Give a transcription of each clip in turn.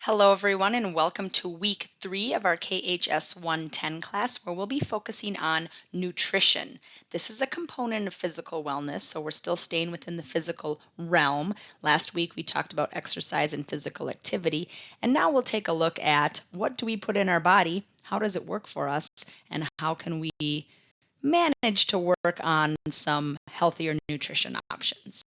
Hello, everyone, and welcome to week 3 of our KHS 110 class, where we'll be focusing on nutrition. This is a component of physical wellness, so we're still staying within the physical realm. Last week, we talked about exercise and physical activity, and now we'll take a look at what do we put in our body, how does it work for us, and how can we manage to work on some healthier nutrition options.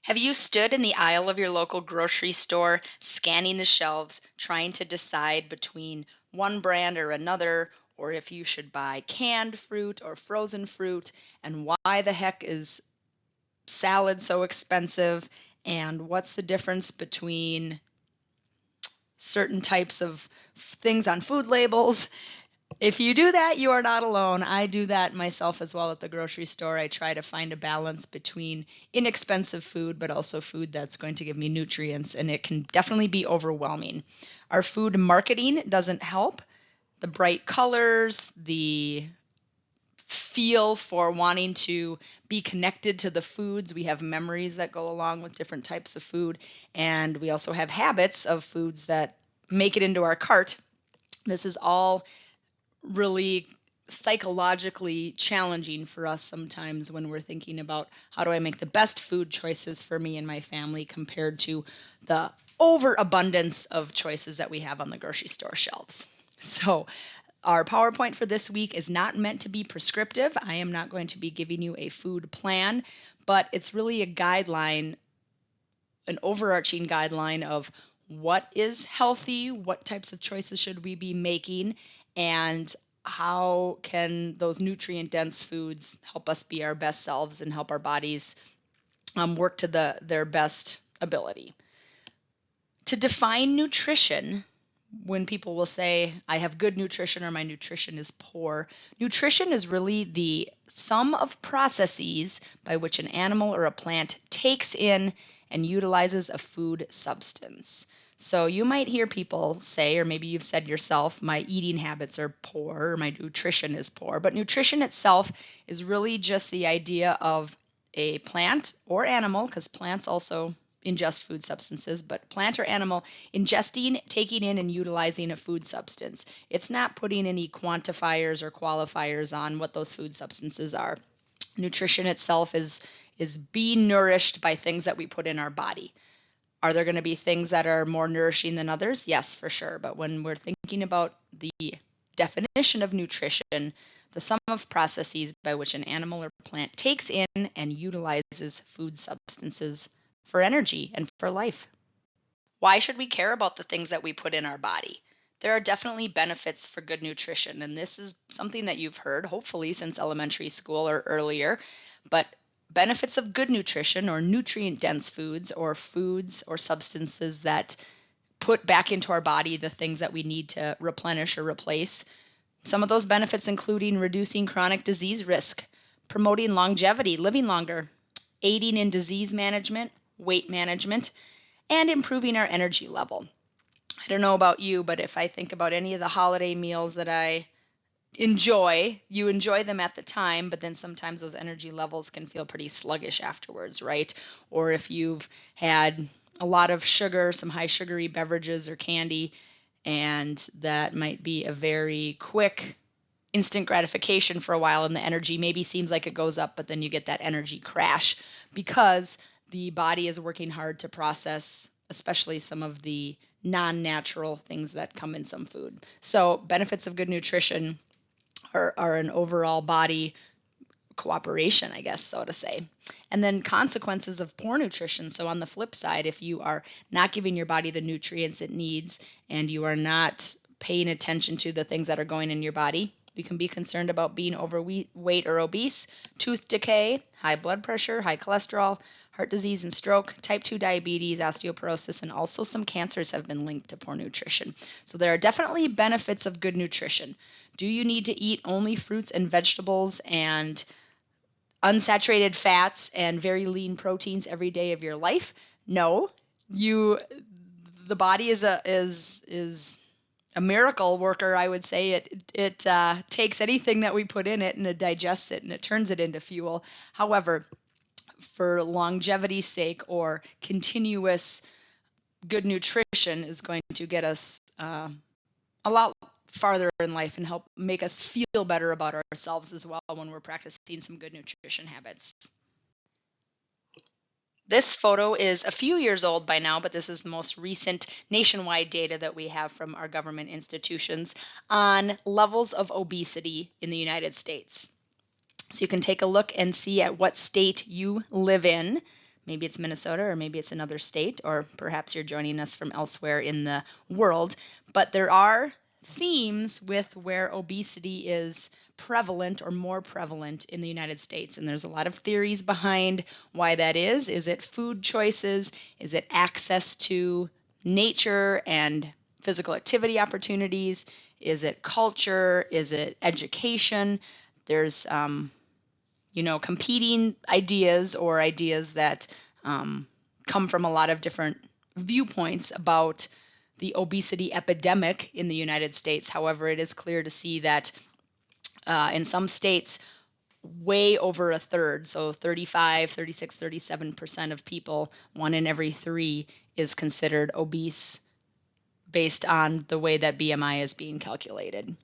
Have you stood in the aisle of your local grocery store, scanning the shelves, trying to decide between one brand or another, or if you should buy canned fruit or frozen fruit, and why the heck is salad so expensive, and what's the difference between certain types of things on food labels? If you do that, you are not alone. I do that myself as well at the grocery store. I try to find a balance between inexpensive food, but also food that's going to give me nutrients, and it can definitely be overwhelming. Our food marketing doesn't help. The bright colors, the feel for wanting to be connected to the foods. We have memories that go along with different types of food, and we also have habits of foods that make it into our cart. This is all really psychologically challenging for us sometimes when we're thinking about how do I make the best food choices for me and my family compared to the overabundance of choices that we have on the grocery store shelves. So our PowerPoint for this week is not meant to be prescriptive. I am not going to be giving you a food plan, but it's really a guideline, an overarching guideline of what is healthy, what types of choices should we be making, and how can those nutrient-dense foods help us be our best selves and help our bodies work to their best ability. To define nutrition, when people will say, I have good nutrition or my nutrition is poor, nutrition is really the sum of processes by which an animal or a plant takes in and utilizes a food substance. So you might hear people say, or maybe you've said yourself, my eating habits are poor, or my nutrition is poor. But nutrition itself is really just the idea of a plant or animal, because plants also ingest food substances, but plant or animal ingesting, taking in, and utilizing a food substance. It's not putting any quantifiers or qualifiers on what those food substances are. Nutrition itself is being nourished by things that we put in our body. Are there going to be things that are more nourishing than others? Yes, for sure. But when we're thinking about the definition of nutrition, the sum of processes by which an animal or plant takes in and utilizes food substances for energy and for life. Why should we care about the things that we put in our body? There are definitely benefits for good nutrition, and this is something that you've heard, hopefully, since elementary school or earlier. But benefits of good nutrition, or nutrient-dense foods or substances that put back into our body the things that we need to replenish or replace. Some of those benefits including reducing chronic disease risk, promoting longevity, living longer, aiding in disease management, weight management, and improving our energy level. I don't know about you, but if I think about any of the holiday meals that I enjoy, you enjoy them at the time, but then sometimes those energy levels can feel pretty sluggish afterwards, right? Or if you've had a lot of sugar, some high sugary beverages or candy, and that might be a very quick instant gratification for a while, and the energy maybe seems like it goes up, but then you get that energy crash because the body is working hard to process, especially some of the non-natural things that come in some food. So benefits of good nutrition are an overall body cooperation, I guess, so to say. And then consequences of poor nutrition. So on the flip side, if you are not giving your body the nutrients it needs and you are not paying attention to the things that are going in your body, we can be concerned about being overweight or obese, tooth decay, high blood pressure, high cholesterol, heart disease and stroke, type 2 diabetes, osteoporosis, and also some cancers have been linked to poor nutrition. So there are definitely benefits of good nutrition. Do you need to eat only fruits and vegetables and unsaturated fats and very lean proteins every day of your life? No. The body is a miracle worker, I would say. It takes anything that we put in it and it digests it and it turns it into fuel. However, for longevity's sake or continuous good nutrition is going to get us a lot farther in life and help make us feel better about ourselves as well when we're practicing some good nutrition habits. This photo is a few years old by now, but this is the most recent nationwide data that we have from our government institutions on levels of obesity in the United States. So you can take a look and see at what state you live in. Maybe it's Minnesota, or maybe it's another state, or perhaps you're joining us from elsewhere in the world. But there are themes with where obesity is prevalent or more prevalent in the United States. And there's a lot of theories behind why that is. Is it food choices? Is it access to nature and physical activity opportunities? Is it culture? Is it education? There's competing ideas or ideas that come from a lot of different viewpoints about the obesity epidemic in the United States. However, it is clear to see that in some states, way over a third, so 35, 36, 37% of people, 1 in every 3, is considered obese based on the way that BMI is being calculated.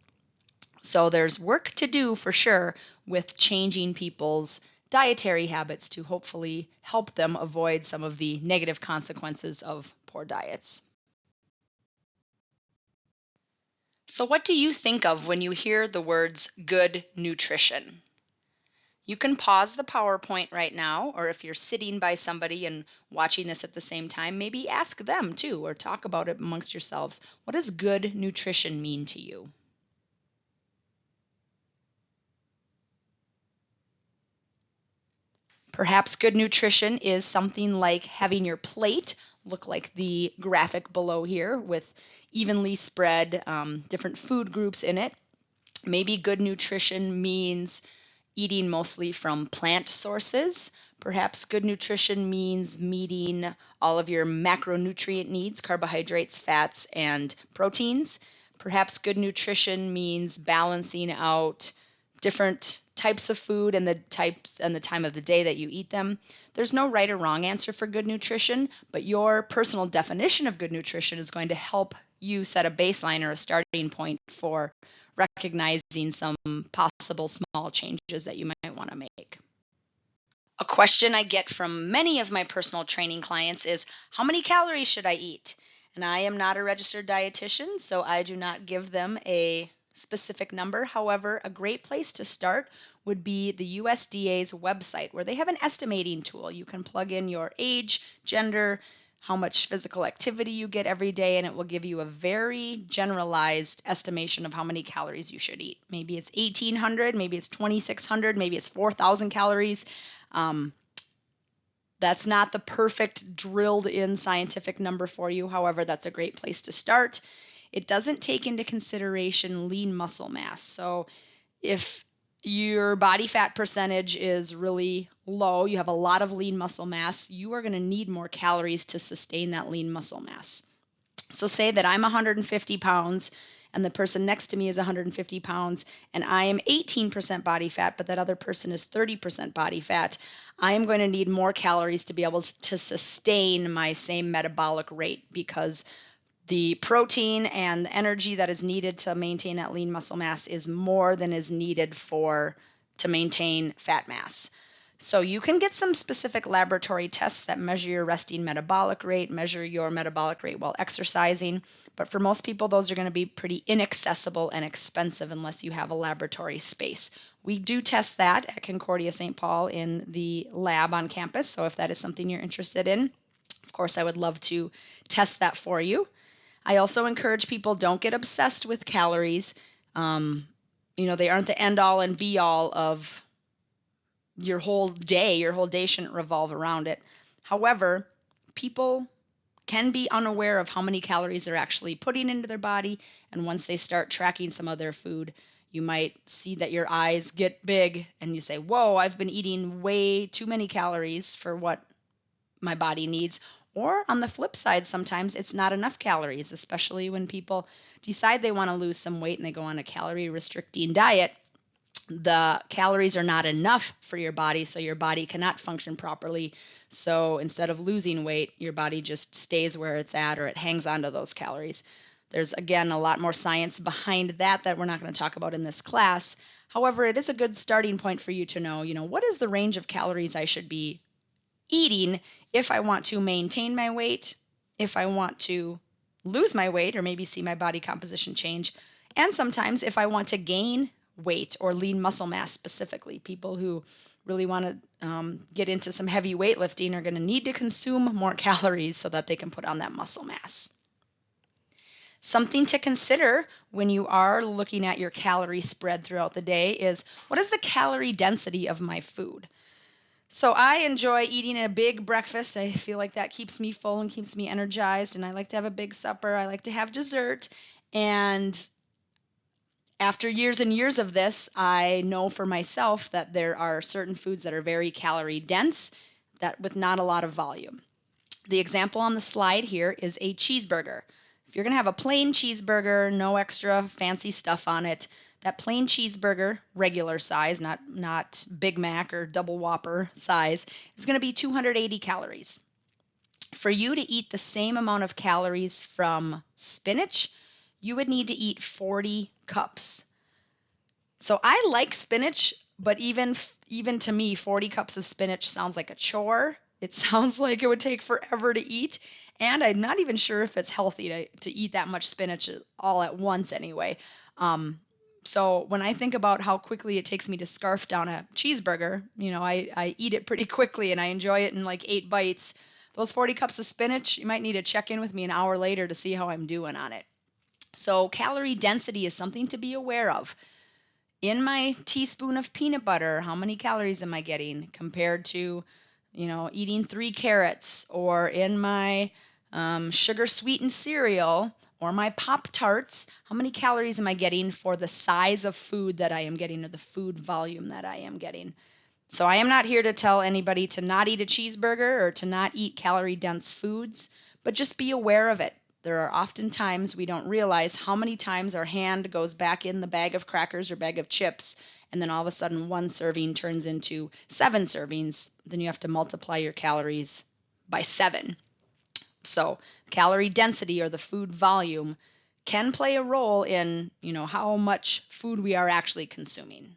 So there's work to do for sure with changing people's dietary habits to hopefully help them avoid some of the negative consequences of poor diets. So what do you think of when you hear the words good nutrition? You can pause the PowerPoint right now, or if you're sitting by somebody and watching this at the same time, maybe ask them too, or talk about it amongst yourselves. What does good nutrition mean to you? Perhaps good nutrition is something like having your plate look like the graphic below here with evenly spread different food groups in it. Maybe good nutrition means eating mostly from plant sources. Perhaps good nutrition means meeting all of your macronutrient needs, carbohydrates, fats, and proteins. Perhaps good nutrition means balancing out different types of food and the types and the time of the day that you eat them. There's no right or wrong answer for good nutrition, but your personal definition of good nutrition is going to help you set a baseline or a starting point for recognizing some possible small changes that you might want to make. A question I get from many of my personal training clients is, how many calories should I eat? And I am not a registered dietitian, so I do not give them a specific number. However, a great place to start would be the USDA's website, where they have an estimating tool. You can plug in your age, gender, how much physical activity you get every day, and it will give you a very generalized estimation of how many calories you should eat. Maybe it's 1,800, maybe it's 2,600, maybe it's 4,000 calories. That's not the perfect drilled in scientific number for you. However, that's a great place to start. It doesn't take into consideration lean muscle mass. So if your body fat percentage is really low, you have a lot of lean muscle mass, you are going to need more calories to sustain that lean muscle mass. So say that I'm 150 pounds and the person next to me is 150 pounds and I am 18% body fat, but that other person is 30% body fat. I am going to need more calories to be able to sustain my same metabolic rate, because the protein and the energy that is needed to maintain that lean muscle mass is more than is needed to maintain fat mass. So you can get some specific laboratory tests that measure your resting metabolic rate, measure your metabolic rate while exercising. But for most people, those are going to be pretty inaccessible and expensive unless you have a laboratory space. We do test that at Concordia St. Paul in the lab on campus. So if that is something you're interested in, of course, I would love to test that for you. I also encourage people, don't get obsessed with calories. They aren't the end all and be all of your whole day. Your whole day shouldn't revolve around it. However, people can be unaware of how many calories they're actually putting into their body. And once they start tracking some of their food, you might see that your eyes get big and you say, whoa, I've been eating way too many calories for what my body needs. Or on the flip side, sometimes it's not enough calories, especially when people decide they want to lose some weight and they go on a calorie restricting diet. The calories are not enough for your body, so your body cannot function properly. So instead of losing weight, your body just stays where it's at, or it hangs on to those calories. There's, again, a lot more science behind that we're not going to talk about in this class. However, it is a good starting point for you to know, what is the range of calories I should be eating if I want to maintain my weight, if I want to lose my weight or maybe see my body composition change, and sometimes if I want to gain weight or lean muscle mass specifically. People who really want to get into some heavy weightlifting are going to need to consume more calories so that they can put on that muscle mass. Something to consider when you are looking at your calorie spread throughout the day is, what is the calorie density of my food? So I enjoy eating a big breakfast. I feel like that keeps me full and keeps me energized. And I like to have a big supper. I like to have dessert. And after years and years of this, I know for myself that there are certain foods that are very calorie dense, that with not a lot of volume. The example on the slide here is a cheeseburger. If you're going to have a plain cheeseburger, no extra fancy stuff on it, that plain cheeseburger, regular size, not Big Mac or double Whopper size, is going to be 280 calories. For you to eat the same amount of calories from spinach, you would need to eat 40 cups. So I like spinach, but even to me, 40 cups of spinach sounds like a chore. It sounds like it would take forever to eat. And I'm not even sure if it's healthy to eat that much spinach all at once anyway. So when I think about how quickly it takes me to scarf down a cheeseburger, I eat it pretty quickly and I enjoy it in like 8 bites. Those 40 cups of spinach, you might need to check in with me an hour later to see how I'm doing on it. So calorie density is something to be aware of. In my teaspoon of peanut butter, how many calories am I getting compared to, eating 3 carrots, or in my sugar sweetened cereal or my Pop-Tarts, how many calories am I getting for the size of food that I am getting, or the food volume that I am getting? So I am not here to tell anybody to not eat a cheeseburger or to not eat calorie dense foods, but just be aware of it. There are often times we don't realize how many times our hand goes back in the bag of crackers or bag of chips, and then all of a sudden 1 serving turns into 7 servings. Then you have to multiply your calories by 7. So calorie density, or the food volume, can play a role in, how much food we are actually consuming.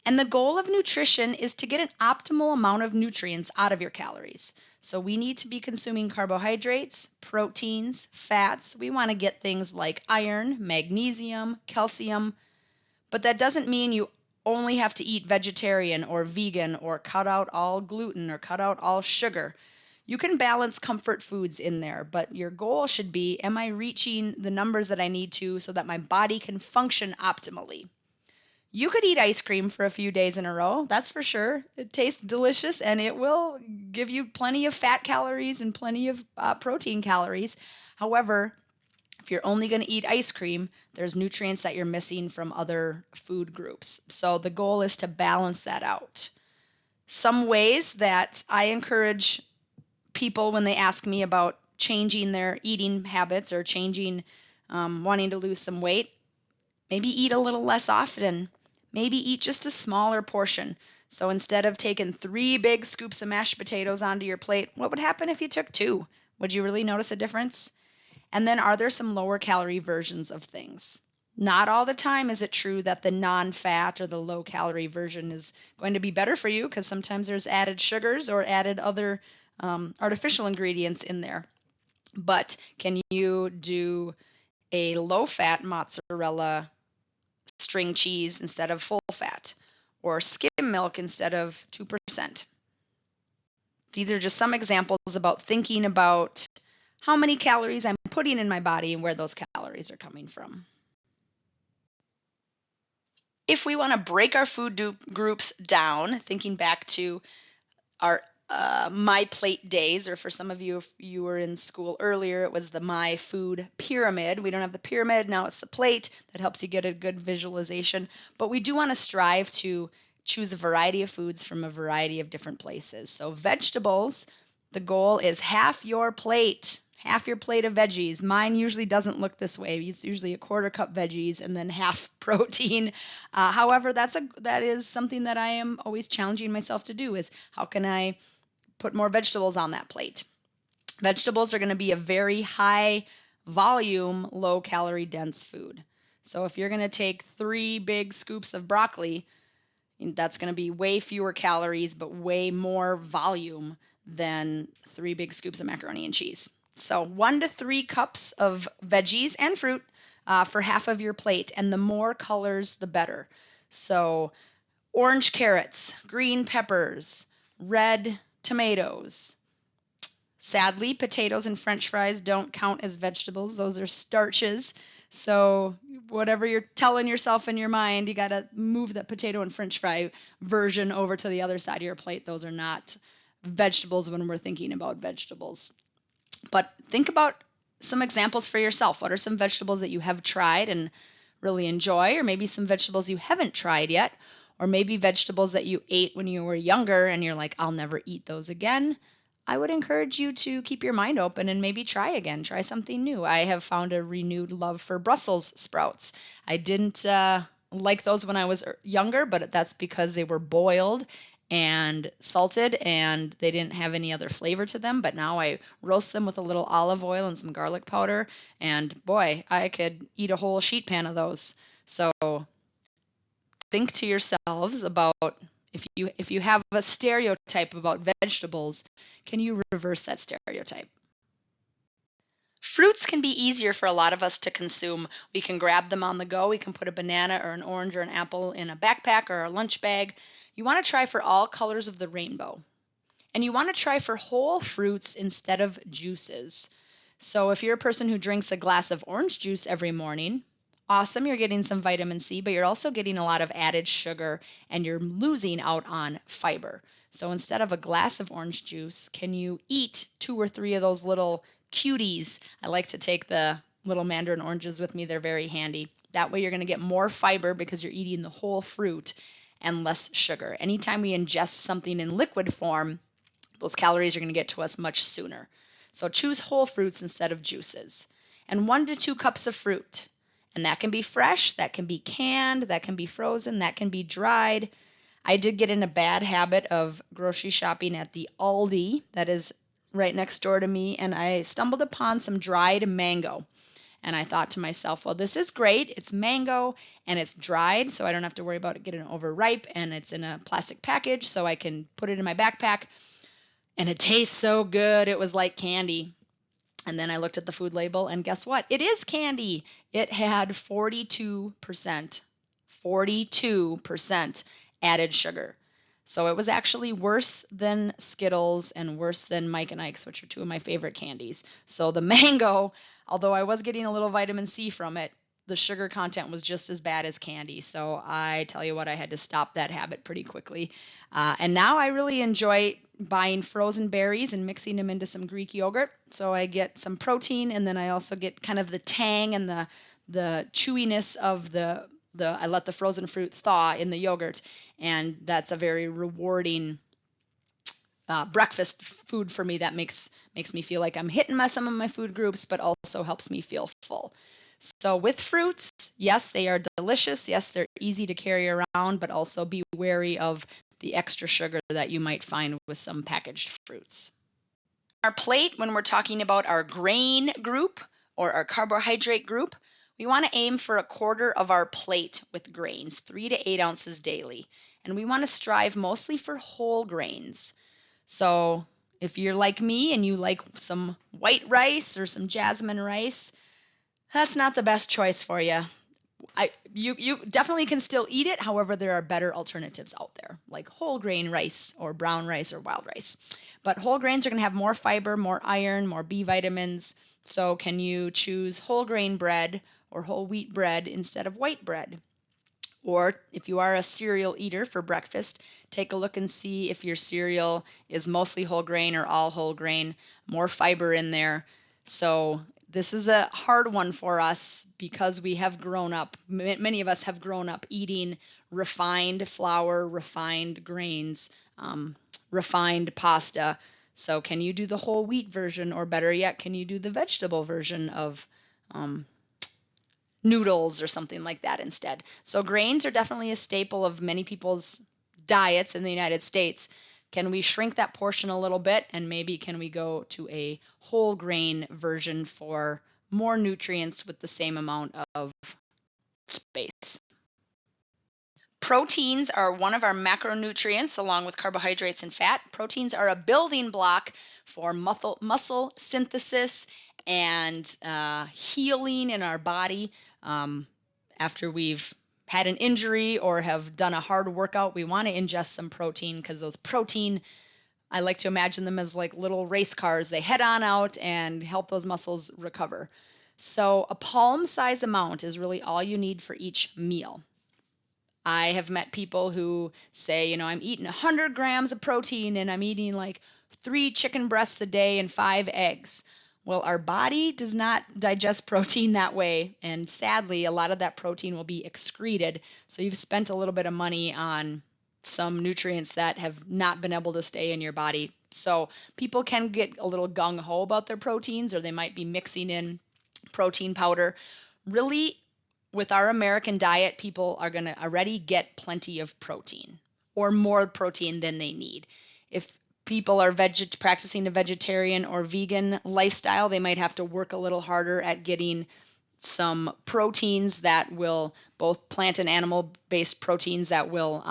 And the goal of nutrition is to get an optimal amount of nutrients out of your calories. So we need to be consuming carbohydrates, proteins, fats. We want to get things like iron, magnesium, calcium. But that doesn't mean you only have to eat vegetarian or vegan, or cut out all gluten, or cut out all sugar. You can balance comfort foods in there, but your goal should be, am I reaching the numbers that I need to so that my body can function optimally? You could eat ice cream for a few days in a row, that's for sure. It tastes delicious and it will give you plenty of fat calories and plenty of protein calories. However, if you're only going to eat ice cream, there's nutrients that you're missing from other food groups. So the goal is to balance that out. Some ways that I encourage people when they ask me about changing their eating habits or changing, wanting to lose some weight, maybe eat a little less often. Maybe eat just a smaller portion. So instead of taking 3 big scoops of mashed potatoes onto your plate, what would happen if you took 2? Would you really notice a difference? And then, are there some lower calorie versions of things? Not all the time is it true that the non-fat or the low calorie version is going to be better for you, because sometimes there's added sugars or added other artificial ingredients in there. But can you do a low-fat mozzarella string cheese instead of full fat, or skim milk instead of 2%? These are just some examples about thinking about how many calories I'm putting in my body and where those calories are coming from. If we want to break our food groups down, thinking back to our My Plate days, or for some of you, if you were in school earlier, it was the My Food Pyramid. We don't have the pyramid, now it's the plate. That helps you get a good visualization. But we do want to strive to choose a variety of foods from a variety of different places. So vegetables, the goal is half your plate. half your plate of veggies. Mine usually doesn't look this way. It's usually a quarter cup veggies and then half protein. However, that is something that I am always challenging myself to do, is how can I put more vegetables on that plate? Vegetables are going to be a very high volume, low calorie dense food. So if you're going to take 3 big scoops of broccoli, that's going to be way fewer calories, but way more volume than 3 big scoops of macaroni and cheese. So 1 to 3 cups of veggies and fruit for half of your plate, and the more colors, the better. So orange carrots, green peppers, red tomatoes. Sadly, potatoes and French fries don't count as vegetables. Those are starches. So whatever you're telling yourself in your mind, you got to move that potato and French fry version over to the other side of your plate. Those are not vegetables when we're thinking about vegetables. But think about some examples for yourself. What are some vegetables that you have tried and really enjoy, or maybe some vegetables you haven't tried yet, or maybe vegetables that you ate when you were younger and you're like, I'll never eat those again? I would encourage you to keep your mind open and maybe try again, try something new. I have found a renewed love for Brussels sprouts. I didn't like those when I was younger, but that's because they were boiled and salted and they didn't have any other flavor to them. But now I roast them with a little olive oil and some garlic powder, and boy, I could eat a whole sheet pan of those. So think to yourselves about, if you have a stereotype about vegetables, can you reverse that stereotype? Fruits can be easier for a lot of us to consume. We can grab them on the go. We can put a banana or an orange or an apple in a backpack or a lunch bag. You want to try for all colors of the rainbow. And you want to try for whole fruits instead of juices. So if you're a person who drinks a glass of orange juice every morning, awesome, you're getting some vitamin C, but you're also getting a lot of added sugar and you're losing out on fiber. So instead of a glass of orange juice, can you eat 2 or 3 of those little cuties? I like to take the little mandarin oranges with me. They're very handy. That way you're going to get more fiber because you're eating the whole fruit and less sugar. Anytime we ingest something in liquid form, those calories are going to get to us much sooner. So choose whole fruits instead of juices. And 1 to 2 cups of fruit. And that can be fresh, that can be canned, that can be frozen, that can be dried. I did get in a bad habit of grocery shopping at the Aldi that is right next door to me, and I stumbled upon some dried mango. And I thought to myself, well, this is great. It's mango and it's dried, so I don't have to worry about it getting overripe, and it's in a plastic package, so I can put it in my backpack. And it tastes so good. It was like candy. And then I looked at the food label, and guess what? It is candy. It had 42% added sugar. So it was actually worse than Skittles and worse than Mike and Ike's, which are 2 of my favorite candies. So the mango, although I was getting a little vitamin C from it, the sugar content was just as bad as candy. So I tell you what, I had to stop that habit pretty quickly. And now I really enjoy buying frozen berries and mixing them into some Greek yogurt. So I get some protein, and then I also get kind of the tang and the chewiness of I let the frozen fruit thaw in the yogurt. And that's a very rewarding breakfast food for me that makes me feel like I'm hitting some of my food groups, but also helps me feel full. So with fruits, yes, they are delicious. Yes, they're easy to carry around, but also be wary of the extra sugar that you might find with some packaged fruits. Our plate, when we're talking about our grain group or our carbohydrate group, we want to aim for a quarter of our plate with grains, 3 to 8 ounces daily. And we want to strive mostly for whole grains. So if you're like me and you like some white rice or some jasmine rice, that's not the best choice for you. You definitely can still eat it. However, there are better alternatives out there, like whole grain rice or brown rice or wild rice. But whole grains are going to have more fiber, more iron, more B vitamins. So can you choose whole grain bread or whole wheat bread instead of white bread? Or if you are a cereal eater for breakfast, take a look and see if your cereal is mostly whole grain or all whole grain, more fiber in there. So this is a hard one for us because we have grown up, many of us have grown up eating refined flour, refined grains, refined pasta. So can you do the whole wheat version, or better yet, can you do the vegetable version of noodles or something like that instead? So grains are definitely a staple of many people's diets in the United States. Can we shrink that portion a little bit, and maybe can we go to a whole grain version for more nutrients with the same amount of space? Proteins are one of our macronutrients along with carbohydrates and fat. Proteins are a building block for muscle synthesis and healing in our body. After we've had an injury or have done a hard workout, we want to ingest some protein, because those protein, I like to imagine them as like little race cars. They head on out and help those muscles recover. So a palm-size amount is really all you need for each meal. I have met people who say, I'm eating 100 grams of protein and I'm eating like 3 chicken breasts a day and 5 eggs. Well, our body does not digest protein that way. And sadly, a lot of that protein will be excreted. So you've spent a little bit of money on some nutrients that have not been able to stay in your body. So people can get a little gung-ho about their proteins, or they might be mixing in protein powder. Really, with our American diet, people are going to already get plenty of protein, or more protein than they need. If people are practicing a vegetarian or vegan lifestyle, they might have to work a little harder at getting some proteins that will, both plant and animal-based proteins that will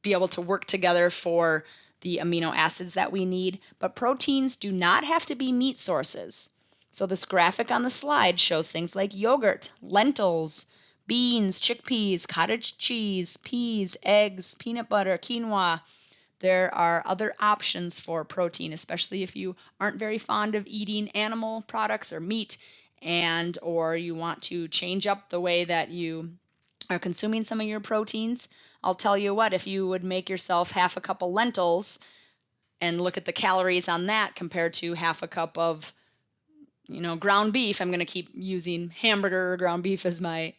be able to work together for the amino acids that we need. But proteins do not have to be meat sources. So this graphic on the slide shows things like yogurt, lentils, beans, chickpeas, cottage cheese, peas, eggs, peanut butter, quinoa. There are other options for protein, especially if you aren't very fond of eating animal products or meat, or you want to change up the way that you are consuming some of your proteins. I'll tell you what, if you would make yourself half a cup of lentils and look at the calories on that compared to half a cup of ground beef. I'm going to keep using hamburger or ground beef as my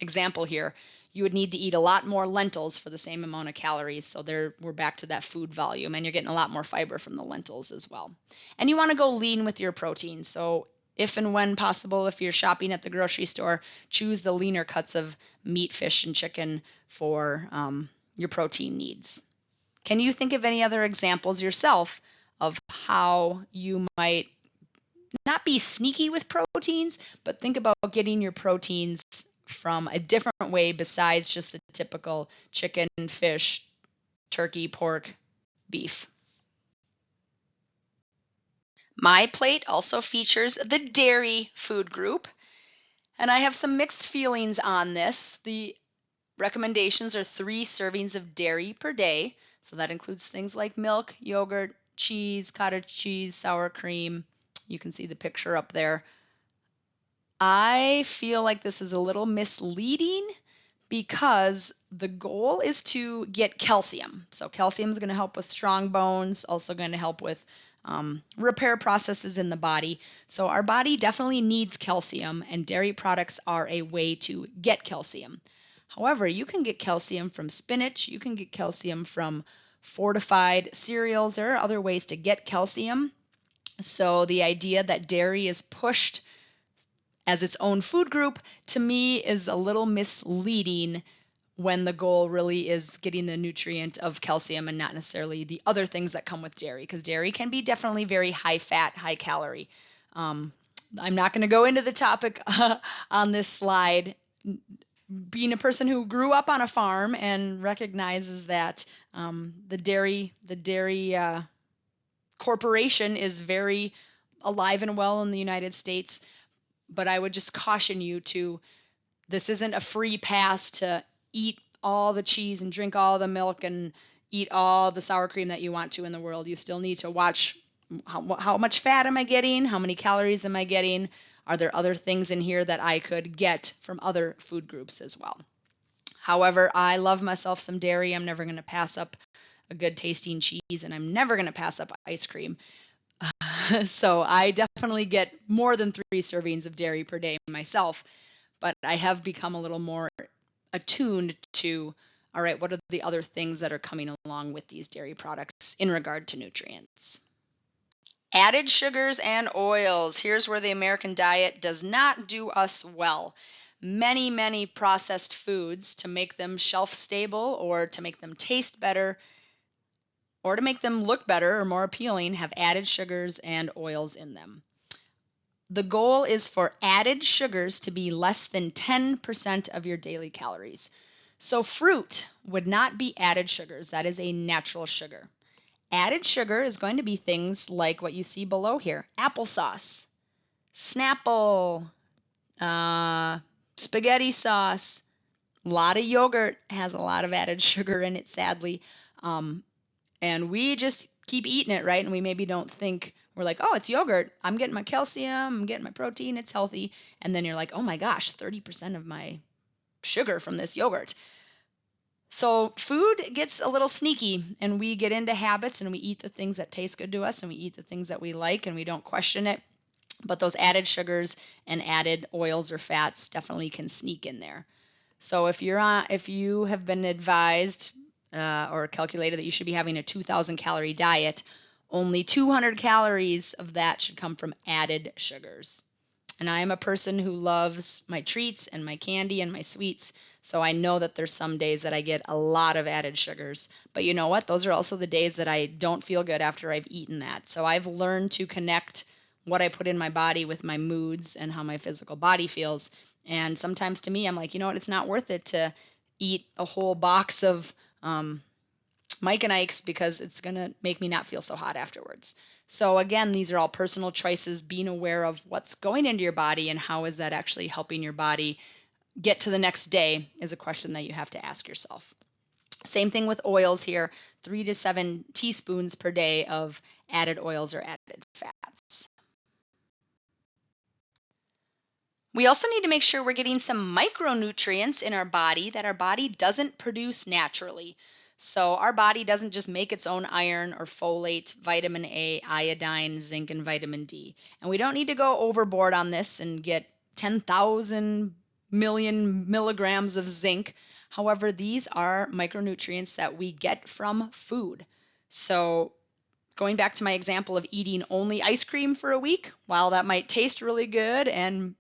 example here. You would need to eat a lot more lentils for the same amount of calories. So we're back to that food volume, and you're getting a lot more fiber from the lentils as well. And you want to go lean with your protein. So if and when possible, if you're shopping at the grocery store, choose the leaner cuts of meat, fish, and chicken for your protein needs. Can you think of any other examples yourself of how you might not be sneaky with proteins, but think about getting your proteins from a different way besides just the typical chicken, fish, turkey, pork, beef? My plate also features the dairy food group, and I have some mixed feelings on this. The recommendations are 3 servings of dairy per day. So that includes things like milk, yogurt, cheese, cottage cheese, sour cream. You can see the picture up there. I feel like this is a little misleading because the goal is to get calcium. So calcium is going to help with strong bones, also going to help with repair processes in the body. So our body definitely needs calcium, and dairy products are a way to get calcium. However, you can get calcium from spinach, you can get calcium from fortified cereals. There are other ways to get calcium. So the idea that dairy is pushed as its own food group, to me, is a little misleading when the goal really is getting the nutrient of calcium and not necessarily the other things that come with dairy, because dairy can be definitely very high fat, high calorie. I'm not going to go into the topic on this slide. Being a person who grew up on a farm and recognizes that the dairy corporation is very alive and well in the United States, but I would just caution you this isn't a free pass to eat all the cheese and drink all the milk and eat all the sour cream that you want to in the world. You still need to watch how much fat am I getting? How many calories am I getting? Are there other things in here that I could get from other food groups as well? However, I love myself some dairy. I'm never going to pass up a good tasting cheese, and I'm never going to pass up ice cream. So I definitely get more than 3 servings of dairy per day myself, but I have become a little more attuned to All right, what are the other things that are coming along with these dairy products in regard to nutrients? Added sugars and oils. Here's where the American diet does not do us well. Many processed foods, to make them shelf stable or to make them taste better or to make them look better or more appealing, have added sugars and oils in them. The goal is for added sugars to be less than 10% of your daily calories. So fruit would not be added sugars. That is a natural sugar. Added sugar is going to be things like what you see below here: applesauce, Snapple, spaghetti sauce. A lot of yogurt has a lot of added sugar in it, sadly. And we just keep eating it, right? And we maybe don't think, we're like, oh, it's yogurt. I'm getting my calcium, I'm getting my protein, it's healthy. And then you're like, oh my gosh, 30% of my sugar from this yogurt. So food gets a little sneaky, and we get into habits, and we eat the things that taste good to us, and we eat the things that we like, and we don't question it. But those added sugars and added oils or fats definitely can sneak in there. So if you have been advised or calculated that you should be having a 2,000 calorie diet, only 200 calories of that should come from added sugars. And I am a person who loves my treats and my candy and my sweets, so I know that there's some days that I get a lot of added sugars. But you know what? Those are also the days that I don't feel good after I've eaten that. So I've learned to connect what I put in my body with my moods and how my physical body feels. And sometimes to me, I'm like, you know what? It's not worth it to eat a whole box of Mike and Ike's, because it's going to make me not feel so hot afterwards. So again, these are all personal choices. Being aware of what's going into your body and how is that actually helping your body get to the next day is a question that you have to ask yourself. Same thing with oils here, 3 to 7 teaspoons per day of added oils or added fats. We also need to make sure we're getting some micronutrients in our body that our body doesn't produce naturally. So our body doesn't just make its own iron or folate, vitamin A, iodine, zinc, and vitamin D. And we don't need to go overboard on this and get 10,000 million milligrams of zinc. However, these are micronutrients that we get from food. So going back to my example of eating only ice cream for a week, while that might taste really good and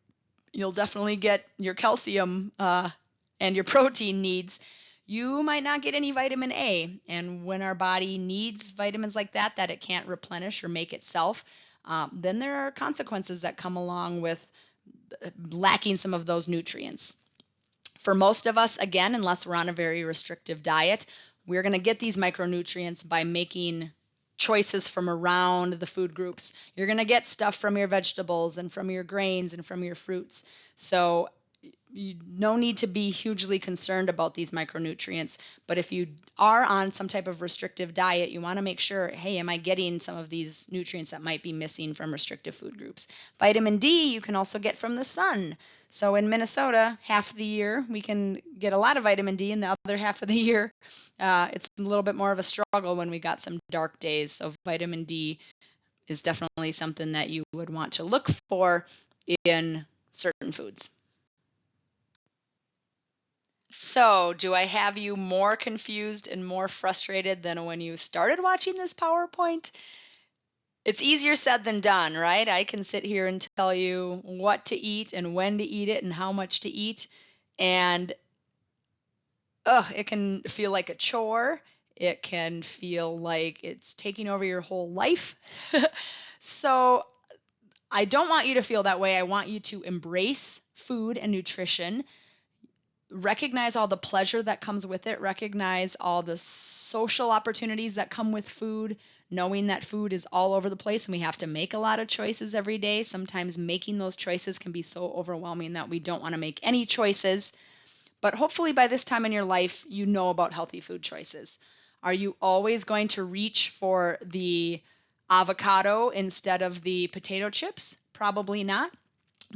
you'll definitely get your calcium and your protein needs, you might not get any vitamin A. And when our body needs vitamins like that it can't replenish or make itself, then there are consequences that come along with lacking some of those nutrients. For most of us, again, unless we're on a very restrictive diet, we're going to get these micronutrients by making choices from around the food groups. You're going to get stuff from your vegetables and from your grains and from your fruits. So no need to be hugely concerned about these micronutrients. But if you are on some type of restrictive diet, you want to make sure, hey, am I getting some of these nutrients that might be missing from restrictive food groups? Vitamin D you can also get from the sun. So in Minnesota, half of the year we can get a lot of vitamin D, and the other half of the year it's a little bit more of a struggle when we got some dark days. So vitamin D is definitely something that you would want to look for in certain foods. So, do I have you more confused and more frustrated than when you started watching this PowerPoint? It's easier said than done, right? I can sit here and tell you what to eat and when to eat it and how much to eat. And it can feel like a chore. It can feel like it's taking over your whole life. So I don't want you to feel that way. I want you to embrace food and nutrition. Recognize all the pleasure that comes with it. Recognize all the social opportunities that come with food, knowing that food is all over the place and we have to make a lot of choices every day. Sometimes making those choices can be so overwhelming that we don't want to make any choices. But hopefully by this time in your life, you know about healthy food choices. Are you always going to reach for the avocado instead of the potato chips? Probably not.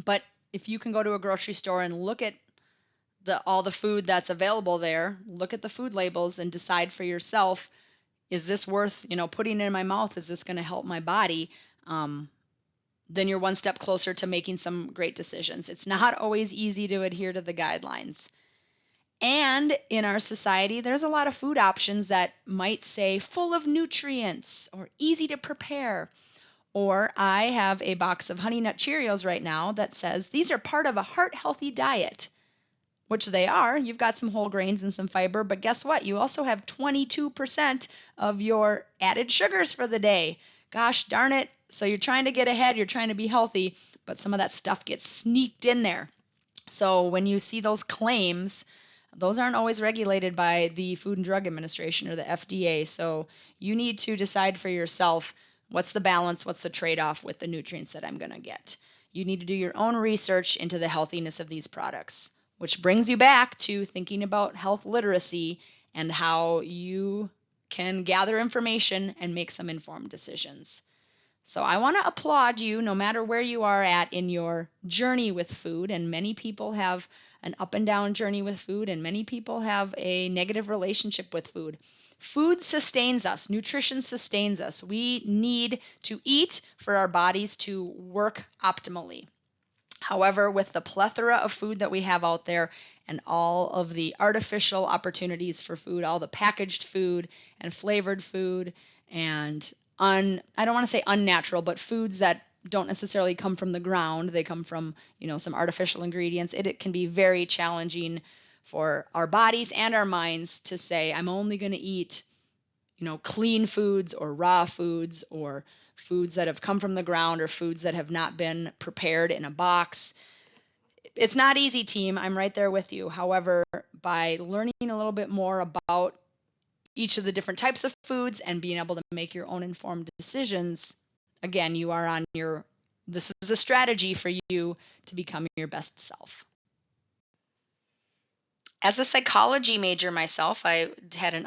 But if you can go to a grocery store and look at all the food that's available there, look at the food labels and decide for yourself, is this worth, putting in my mouth? Is this going to help my body? Then you're one step closer to making some great decisions. It's not always easy to adhere to the guidelines. And in our society, there's a lot of food options that might say full of nutrients or easy to prepare. Or I have a box of Honey Nut Cheerios right now that says these are part of a heart healthy diet, which they are. You've got some whole grains and some fiber, but guess what? You also have 22% of your added sugars for the day. Gosh darn it. So you're trying to get ahead, you're trying to be healthy, but some of that stuff gets sneaked in there. So when you see those claims, those aren't always regulated by the Food and Drug Administration or the FDA. So you need to decide for yourself what's the balance, what's the trade-off with the nutrients that I'm going to get. You need to do your own research into the healthiness of these products, which brings you back to thinking about health literacy and how you can gather information and make some informed decisions. So I want to applaud you no matter where you are at in your journey with food. And many people have an up and down journey with food, and many people have a negative relationship with food. Food sustains us. Nutrition sustains us. We need to eat for our bodies to work optimally. However, with the plethora of food that we have out there and all of the artificial opportunities for food, all the packaged food and flavored food and I don't want to say unnatural, but foods that don't necessarily come from the ground, they come from, some artificial ingredients. It can be very challenging for our bodies and our minds to say, I'm only going to eat, clean foods or raw foods or foods that have come from the ground or foods that have not been prepared in a box. It's not easy, team. I'm right there with you. However, by learning a little bit more about each of the different types of foods and being able to make your own informed decisions, again, this is a strategy for you to become your best self. As a psychology major myself, I have an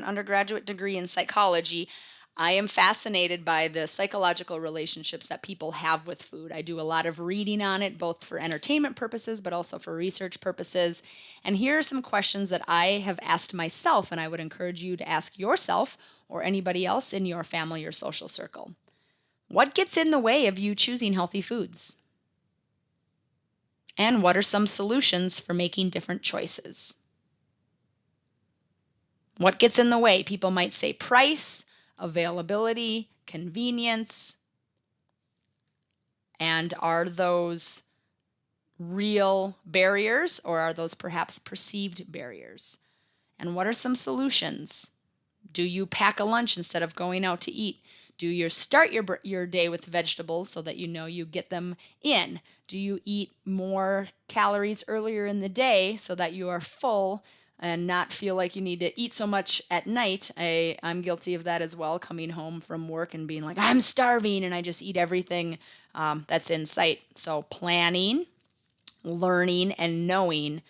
undergraduate degree in psychology. I am fascinated by the psychological relationships that people have with food. I do a lot of reading on it, both for entertainment purposes, but also for research purposes. And here are some questions that I have asked myself, and I would encourage you to ask yourself or anybody else in your family or social circle. What gets in the way of you choosing healthy foods? And what are some solutions for making different choices? What gets in the way? People might say price, availability, convenience. And are those real barriers or are those perhaps perceived barriers? And what are some solutions? Do you pack a lunch instead of going out to eat? Do you start your day with vegetables so that you get them in? Do you eat more calories earlier in the day so that you are full and not feel like you need to eat so much at night? I'm guilty of that as well, coming home from work and being like, I'm starving, and I just eat everything that's in sight. So planning, learning, and knowing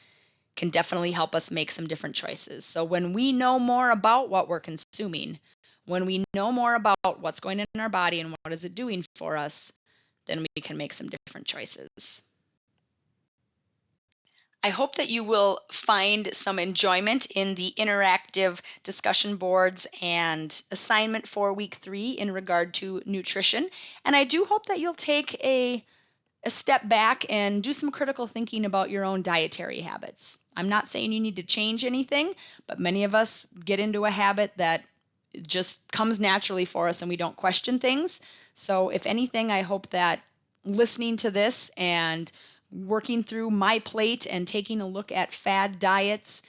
can definitely help us make some different choices. So when we know more about what we're consuming, when we know more about what's going in our body and what is it doing for us, then we can make some different choices. I hope that you will find some enjoyment in the interactive discussion boards and assignment for week 3 in regard to nutrition. And I do hope that you'll take a step back and do some critical thinking about your own dietary habits. I'm not saying you need to change anything, but many of us get into a habit that just comes naturally for us and we don't question things. So if anything, I hope that listening to this and working through my plate and taking a look at fad diets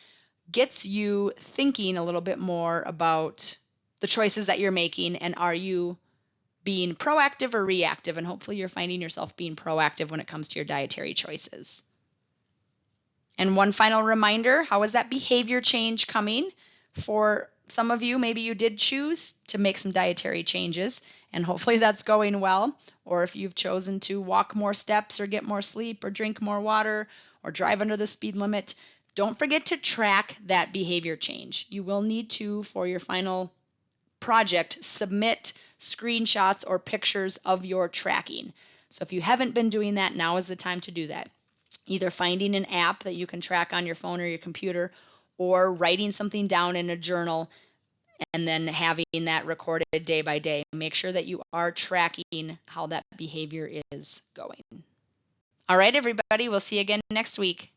gets you thinking a little bit more about the choices that you're making, and are you being proactive or reactive? And hopefully you're finding yourself being proactive when it comes to your dietary choices. And one final reminder, how is that behavior change coming? For some of you, maybe you did choose to make some dietary changes, and hopefully that's going well. Or if you've chosen to walk more steps or get more sleep or drink more water or drive under the speed limit, don't forget to track that behavior change. You will need to, for your final project, submit screenshots or pictures of your tracking. So if you haven't been doing that, now is the time to do that. Either finding an app that you can track on your phone or your computer, or writing something down in a journal and then having that recorded day by day. Make sure that you are tracking how that behavior is going. All right, everybody, we'll see you again next week.